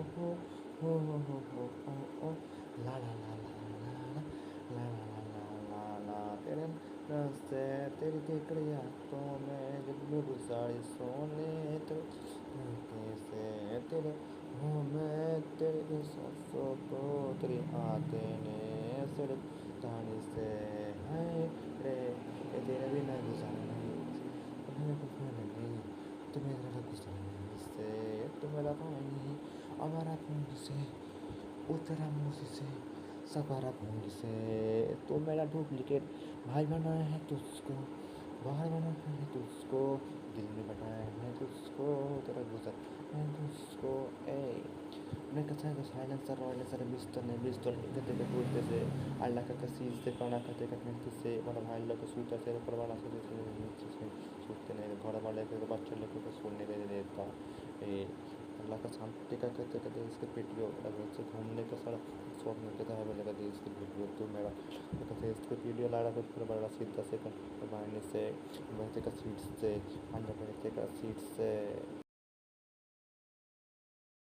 हो ला ला ला ला ला ला ला ला ला ला ला तेरे रास्ते तेरी केकड़िया तो मैं जब मेरी साड़ी सोने कैसे तेरे हूँ मैं तेरे सांसों को तेरी आते ने सिर्फ तानी से है रे ये तेरे बिना गुजारा नहीं तुम्हें कुछ नहीं तुम्हें तेरा गुजारा नहीं से तुम्हारा पानी हमारा खून से उतरा मुझसे सवारा खून से तो मेरा डुप्लीकेट भाई बनाया है तुझको बाहर बनाया है तुझको दिल में बनाया है तुझको तेरा गुजर है तुझको ए Mereka saya silencer silencer pistol ketika kurtese alla kakasiste kana katika kentise mana bhailo ko suita se parwana se सुनते नहीं घर वाले के बच्चे लोग को सुनने के देता ये अल्लाह का शांति का कहते कहते इसके वीडियो अगर से घूमने का सड़क शौक में कहता है बोले कहते इसके वीडियो तो मेरा कहते इसके वीडियो ला रहा था पूरा बड़ा सीधा से बाहर से बैठते का सीट से अंदर बैठते का सीट से